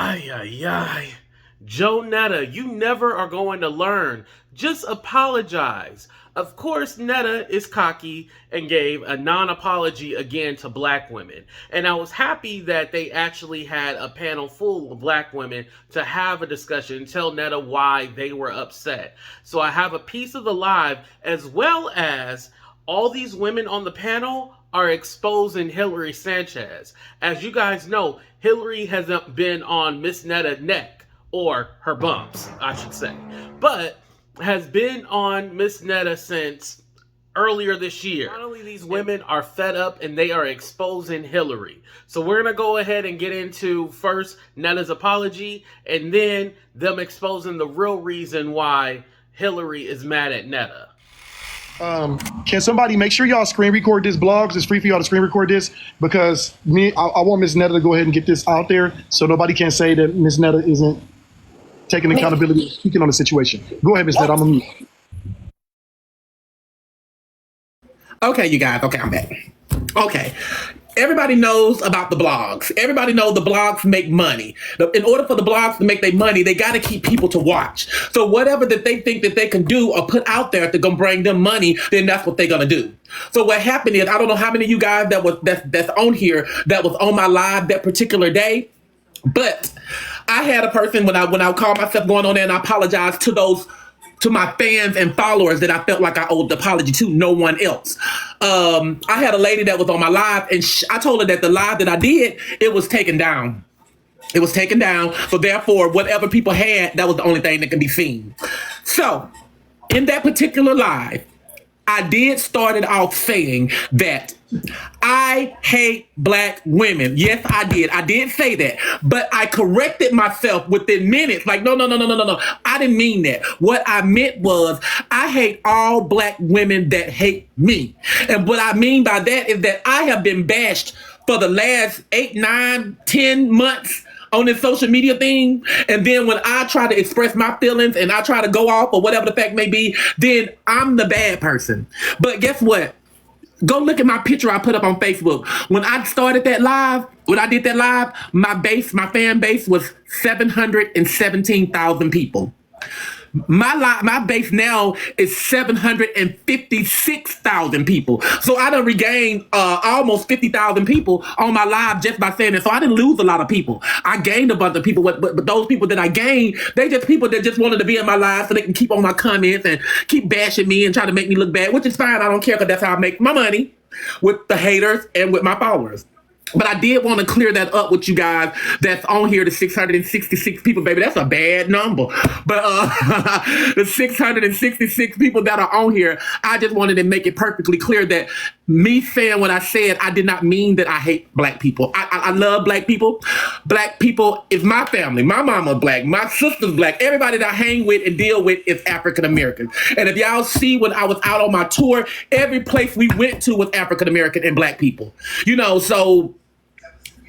Ay, ay, ay. Joe Netta, you never are going to learn. Just apologize. Of course, Netta is cocky and gave a non-apology again to black women. And I was happy that they actually had a panel full of black women to have a discussion and tell Netta why they were upset. So I have a piece of the live, as well as all these women on the panel are exposing Hillary Sanchez. As you guys know, Hillary hasn't been on Miss Netta's neck, or her bumps, I should say, but has been on Miss Netta since earlier this year. Finally, these women are fed up and they are exposing Hillary. So we're going to go ahead and get into first Netta's apology and then them exposing the real reason why Hillary is mad at Netta. Can somebody make sure y'all screen record this blog? It's free for y'all to screen record this because I want Miss Netta to go ahead and get this out there so nobody can say that Miss Netta isn't taking accountability and speaking on the situation. Go ahead, Miss Netta. I'm on mute. Okay, you guys. Okay, I'm back. Okay. Everybody knows about the blogs. Everybody knows the blogs make money. In order for the blogs to make their money, they got to keep people to watch. So whatever that they think that they can do or put out there to bring them money, then that's what they're gonna do. So what happened is, I don't know how many of you guys that's on here that was on my live that particular day, but I had a person when I called myself going on there and I apologized to my fans and followers that I felt like I owed the apology to, no one else. I had a lady that was on my live and I told her that the live that I did, it was taken down. It was taken down. So therefore, whatever people had, that was the only thing that can be seen. So in that particular live, I did start it off saying that I hate black women. Yes, I did. I did say that. But I corrected myself within minutes. Like, no. I didn't mean that. What I meant was I hate all black women that hate me. And what I mean by that is that I have been bashed for the last 8, 9, 10 months on this social media thing. And then when I try to express my feelings and I try to go off or whatever the fact may be, then I'm the bad person. But guess what? Go look at my picture I put up on Facebook. When I started that live, when I did that live, my fan base was 717,000 people. My base now is 756,000 people. So I done regained almost 50,000 people on my live just by saying that. So I didn't lose a lot of people. I gained a bunch of people, but those people that I gained, they just people that just wanted to be in my live so they can keep on my comments and keep bashing me and try to make me look bad, which is fine. I don't care because that's how I make my money, with the haters and with my followers. But I did want to clear that up with you guys that's on here, the 666 people, baby. That's a bad number. But the 666 people that are on here, I just wanted to make it perfectly clear that me saying what I said, I did not mean that I hate black people. I love black people. Black people is my family. My mama black. My sister's black. Everybody that I hang with and deal with is African American. And if y'all see when I was out on my tour, every place we went to was African American and black people. You know, so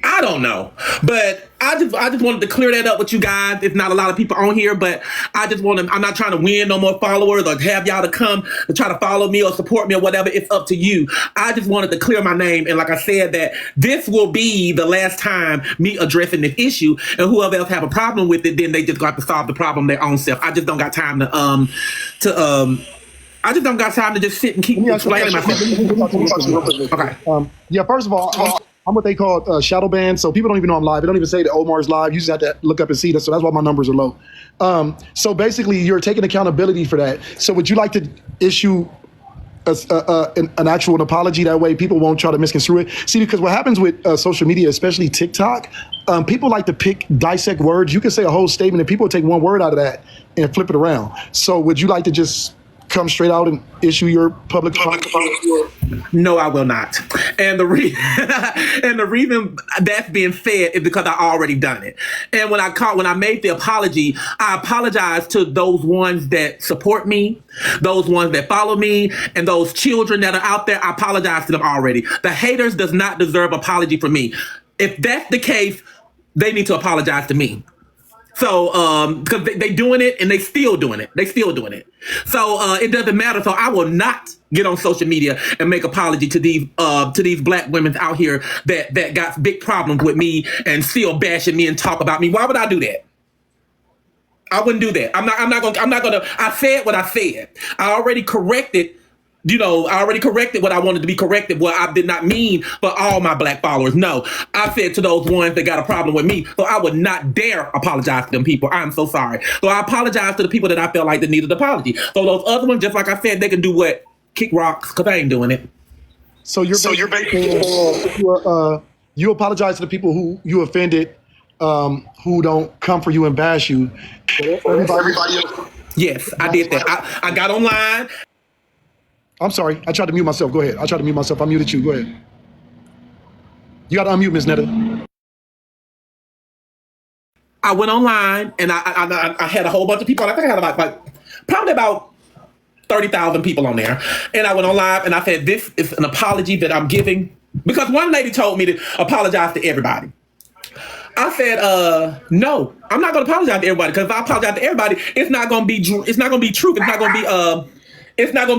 I don't know, but I just wanted to clear that up with you guys. It's not a lot of people on here, but I'm not trying to win no more followers or have y'all to come to try to follow me or support me or whatever. It's up to you. I just wanted to clear my name. And like I said, that this will be the last time me addressing this issue, and whoever else have a problem with it, then they just got to solve the problem their own self. I just don't got time to just sit and keep explaining myself. Okay. Yeah, first of all, I'm what they call shadow banned, so people don't even know I'm live. They don't even say that Omar's live. You just have to look up and see that, so that's why my numbers are low. So basically, you're taking accountability for that. So would you like to issue an actual apology? That way people won't try to misconstrue it. See, because what happens with social media, especially TikTok, people like to dissect words. You can say a whole statement, and people will take one word out of that and flip it around. So would you like to just come straight out and issue your public apology? No, I will not. And the reason that's being said is because I already done it. And when I made the apology, I apologized to those ones that support me, those ones that follow me, and those children that are out there. I apologize to them already. The haters does not deserve apology from me. If that's the case, they need to apologize to me. So, because they doing it and they still doing it. They still doing it. So, it doesn't matter. So I will not get on social media and make apology to these black women out here that got big problems with me and still bashing me and talk about me. Why would I do that? I wouldn't do that. I'm not gonna, I said what I said. I already corrected. I already corrected what I wanted to be corrected. What I did not mean for all my black followers. No, I said to those ones that got a problem with me. So I would not dare apologize to them people. I'm so sorry. So I apologize to the people that I felt like that needed an apology. So those other ones, just like I said, they can do what? Kick rocks, because I ain't doing it. So you're basically you apologize to the people who you offended, who don't come for you and bash you. Everybody else. Yes, I did that. I got online. I'm sorry. I tried to mute myself. Go ahead. I tried to mute myself. I muted you. Go ahead. You got to unmute, Ms. Netta. I went online and I had a whole bunch of people. I think I had about probably about 30,000 people on there. And I went on live and I said, this is an apology that I'm giving. Because one lady told me to apologize to everybody. I said, no, I'm not going to apologize to everybody. Because if I apologize to everybody, it's not going to be truth. It's not going to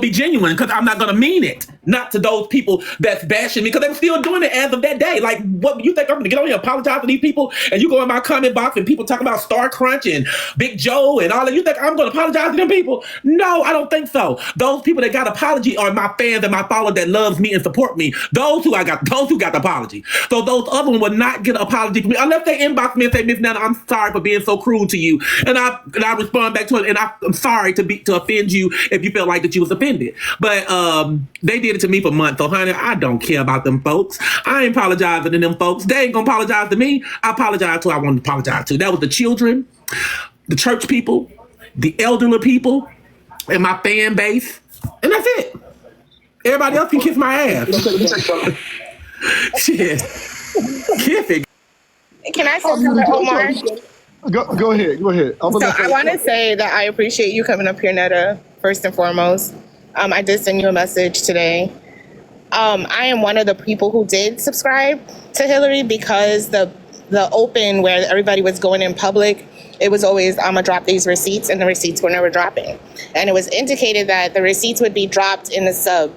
be genuine because I'm not going to mean it. Not to those people that's bashing me because they're still doing it as of that day. Like, what you think I'm going to get on here and apologize to these people? And you go in my comment box and people talk about Star Crunch and Big Joe and all that. You think I'm going to apologize to them people? No, I don't think so. Those people that got apology are my fans and my followers that loves me and support me. Those who got the apology. So those other ones will not get an apology from me unless they inbox me and say, Miss Netta, I'm sorry for being so cruel to you. And I respond back to it and I'm sorry to offend you if you feel like that you was offended. But they did it to me for months. So honey, I don't care about them folks. I ain't apologizing to them folks. They ain't gonna apologize to me. I apologize to who I wanted to apologize to. That was the children, the church people, the elderly people, and my fan base. And that's it. Everybody else can kiss my ass. Shit. Kiss it. Can I say something, Omar? Go ahead. So I want to say that I appreciate you coming up here, Netta, first and foremost. I did send you a message today. I am one of the people who did subscribe to Hillary because the open where everybody was going in public, it was always, I'm going to drop these receipts, and the receipts were never dropping. And it was indicated that the receipts would be dropped in the sub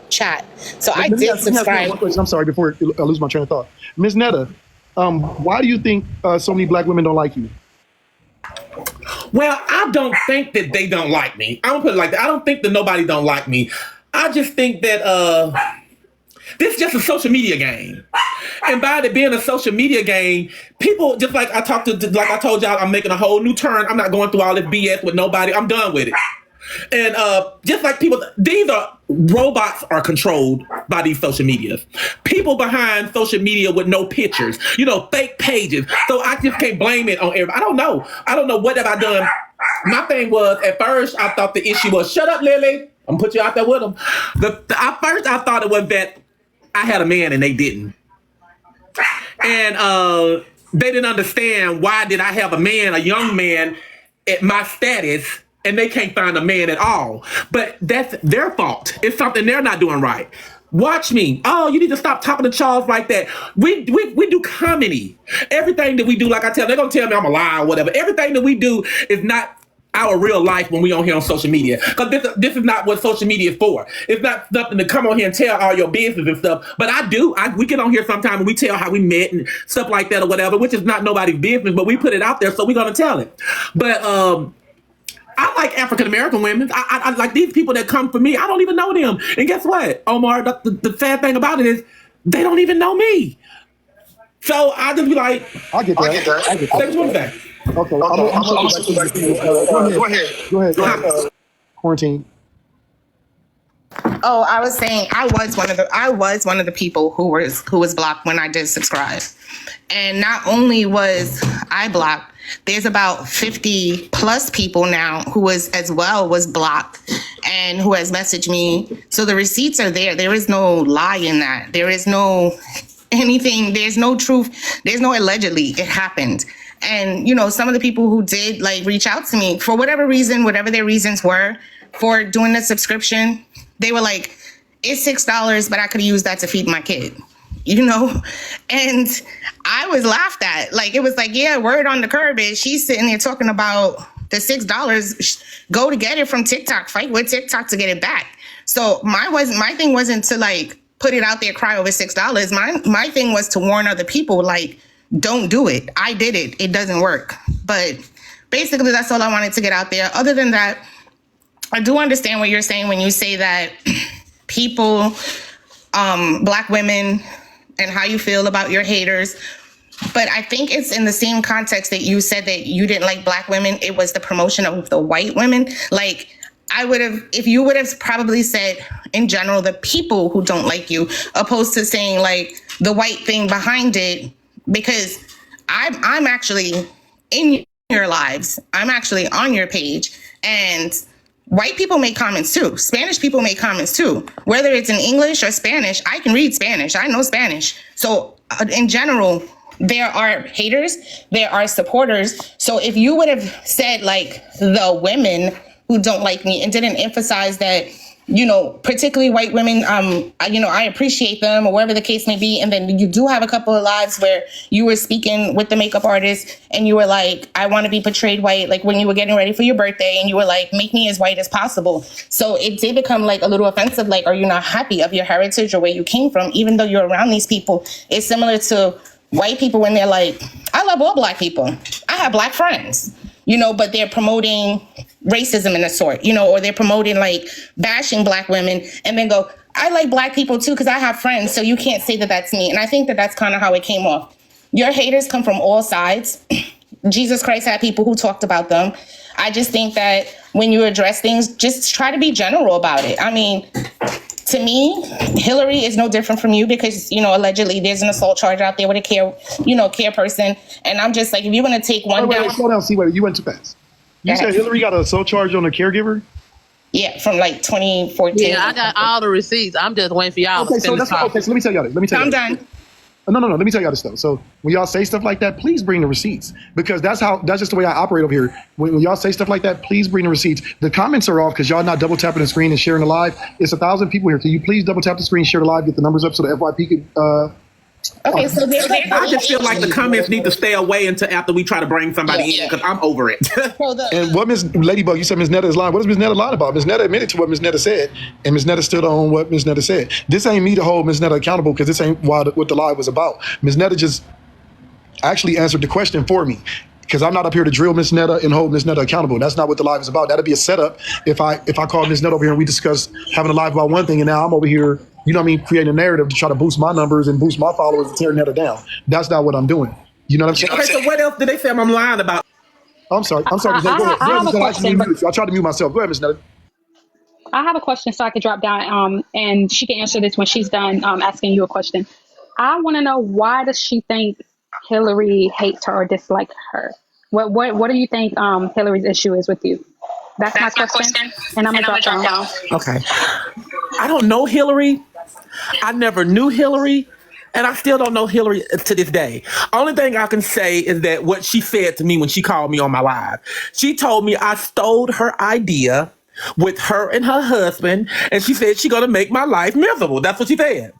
chat. So I did subscribe. I'm sorry, before I lose my train of thought. Ms. Netta, why do you think so many black women don't like you? Well, I don't think that they don't like me. I'm gonna put it like that. I don't think that nobody don't like me. I just think that this is just a social media game. And by it being a social media game, people, just like I told y'all, I'm making a whole new turn. I'm not going through all this BS with nobody. I'm done with it. And just like people, robots are controlled by these social medias. People behind social media with no pictures, fake pages. So I just can't blame it on everybody. I don't know what have I done. My thing was, at first, I thought the issue was, shut up, Lily. I'm gonna put you out there with them. At first, I thought it was that I had a man and they didn't. And they didn't understand why did I have a young man at my status and they can't find a man at all. But that's their fault. It's something they're not doing right. Watch me. Oh, you need to stop talking to Charles like that. We do comedy. Everything that we do, like I tell, they're going to tell me I'm a lie or whatever. Everything that we do is not our real life when we on here on social media. Because this is not what social media is for. It's not something to come on here and tell all your business and stuff. But we get on here sometime and we tell how we met and stuff like that or whatever, which is not nobody's business, but we put it out there, so we're going to tell it. But, I like African-American women. I like these people that come for me. I don't even know them. And guess what, Omar? The sad thing about it is they don't even know me. So I just be like, I get that. Say what you want to say. Okay. Go ahead. Quarantine. Oh, I was saying I was one of the people who was blocked when I did subscribe. And not only was I blocked, there's about 50 plus people now who was blocked and who has messaged me. So the receipts are there. There is no lie in that. There is no anything. There's no truth. There's no allegedly. It happened. And, some of the people who did reach out to me for whatever reason, whatever their reasons were for doing the subscription, they were like, it's $6, but I could use that to feed my kid. you know? And I was laughed at. Like, it was like, yeah, word on the curb is she's sitting there talking about the $6. Go to get it from TikTok. Fight with TikTok to get it back. So my thing wasn't to like put it out there, cry over $6. My thing was to warn other people, like, don't do it. I did it. It doesn't work. But basically, that's all I wanted to get out there. Other than that, I do understand what you're saying when you say that people, Black women, and how you feel about your haters. But I think it's in the same context that you said that you didn't like Black women. It was the promotion of the white women. Like, I would have, if you would have probably said in general, the people who don't like you, opposed to saying like the white thing behind it, because I'm actually in your lives. I'm actually on your page, and white people make comments too. Spanish people make comments too. Whether it's in English or Spanish, I can read Spanish. I know Spanish. So in general, there are haters, there are supporters. So if you would have said like the women who don't like me and didn't emphasize that, you know, particularly white women, you know, I appreciate them or whatever the case may be. And then you do have a couple of lives where you were speaking with the makeup artist and you were like, I want to be portrayed white, like when you were getting ready for your birthday and you were like, make me as white as possible. So it did become like a little offensive. Like, are you not happy of your heritage or where you came from, even though you're around these people? It's similar to white people when they're like, I love all Black people. I have Black friends, you know, but they're promoting racism in a sort, you know, or they're promoting like bashing Black women and then go, I like Black people too, because I have friends. So you can't say that that's me. And I think that that's kind of how it came off. Your haters come from all sides. Jesus Christ had people who talked about them. I just think that when you address things, just try to be general about it. I mean, to me, Hillary is no different from you because, you know, allegedly there's an assault charge out there with a care person. And I'm just like, if you're going to take one down. Slow down, see, wait, you went too fast. You said Hillary got an assault charge on a caregiver? Yeah, from like 2014. Yeah, I got all the receipts. I'm just waiting for y'all to finish talking. Okay, so let me tell y'all this. I'm done. No, let me tell y'all this stuff. So when y'all say stuff like that, please bring the receipts, because that's just the way I operate over here. When y'all say stuff like that, please bring the receipts. The comments are off because y'all not double tapping the screen and sharing the live. It's 1,000 people here. Can you please double tap the screen, share the live, get the numbers up so the FYP can. Okay, so I just feel like the comments need to stay away until after we try to bring somebody in, because I'm over it. And what Ms. Ladybug, you said Ms. Netta is lying. What is Ms. Netta lying about? Ms. Netta admitted to what Ms. Netta said, and Ms. Netta stood on what Ms. Netta said. This ain't me to hold Ms. Netta accountable, because this ain't what the live was about. Ms. Netta just actually answered the question for me, because I'm not up here to drill Ms. Netta and hold Ms. Netta accountable. That's not what the live is about. That'd be a setup if I call Ms. Netta over here and we discuss having a live about one thing, and now I'm over here, you know what I mean, creating a narrative to try to boost my numbers and boost my followers and tear Netta down. That's not what I'm doing. You know what I'm saying? Okay, so what else did they say I'm lying about? I'm sorry. Go ahead. I have a question. I tried to mute myself. Go ahead, Ms. Netta. I have a question so I could drop down, and she can answer this when she's done asking you a question. I want to know, why does she think Hillary hates her or dislikes her? What do you think Hillary's issue is with you? That's my question, and I'm gonna drop down. Okay. I don't know Hillary. I never knew Hillary, and I still don't know Hillary to this day. Only thing I can say is that what she said to me when she called me on my live, she told me I stole her idea with her and her husband, and she said she's gonna make my life miserable. That's what she said.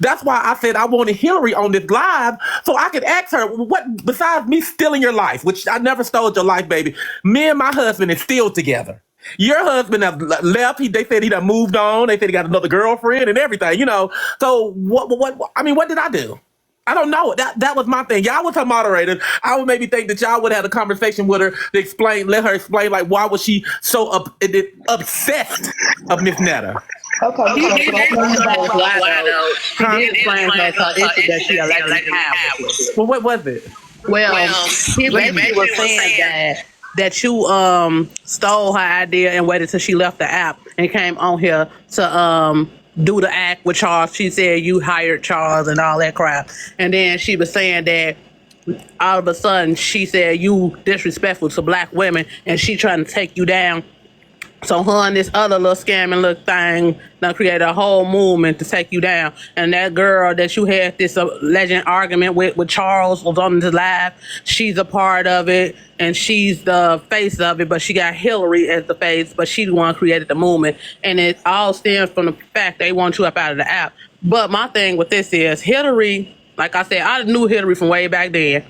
That's why I said I wanted Hillary on this live so I could ask her, what, besides me stealing your life, which I never stole your life, baby, me and my husband is still together. Your husband have left. They said he done moved on. They said he got another girlfriend and everything, you know. So what I mean, what did I do? I don't know. That was my thing. Y'all was her moderators. I would maybe think that y'all would have had a conversation with her to let her explain, like, why was she so obsessed of Miss Netta? Okay. He did explain that she allegedly had. Well, what was it? Well, he basically was saying that you stole her idea and waited till she left the app and came on here to do the act with Charles. She said you hired Charles and all that crap. And then she was saying that all of a sudden she said you disrespectful to Black women and she trying to take you down. So her and this other little scamming little thing done created a whole movement to take you down. And that girl that you had this alleged argument with Charles was on the live. She's a part of it, and she's the face of it, but she got Hillary as the face, but she the one who created the movement. And it all stems from the fact they want you up out of the app. But my thing with this is Hillary, like I said, I knew Hillary from way back then.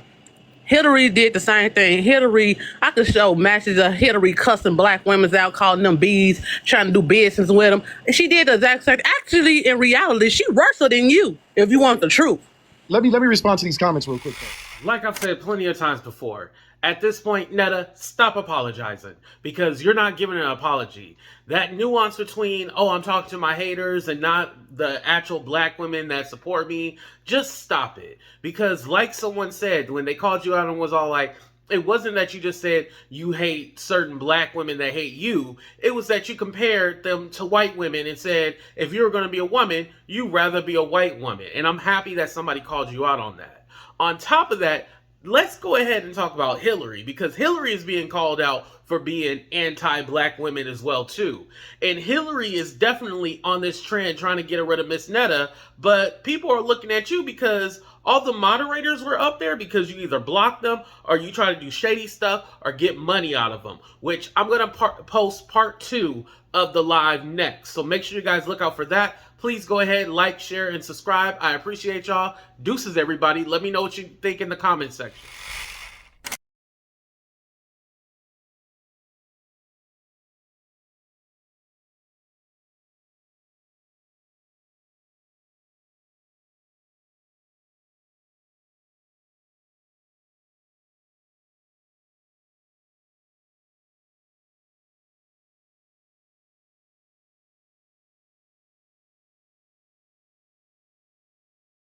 Hillary did the same thing. Hillary, I could show matches of Hillary cussing black women out, calling them bees, trying to do business with them. And she did the exact same. Actually, in reality, she worse than you, if you want the truth. Let me respond to these comments real quick, though. Like I've said plenty of times before, at this point, Netta, stop apologizing because you're not giving an apology. That nuance between, oh, I'm talking to my haters and not the actual black women that support me, just stop it. Because like someone said, when they called you out and was all like, it wasn't that you just said you hate certain black women that hate you. It was that you compared them to white women and said, if you were going to be a woman, you'd rather be a white woman. And I'm happy that somebody called you out on that. On top of that, let's go ahead and talk about Hillary, because Hillary is being called out for being anti-black women as well too. And Hillary is definitely on this trend trying to get rid of Miss Netta, but people are looking at you because all the moderators were up there because you either block them or you try to do shady stuff or get money out of them, which I'm going to post part 2 of the live next. So make sure you guys look out for that. Please go ahead, like, share, and subscribe. I appreciate y'all. Deuces, everybody. Let me know what you think in the comment section.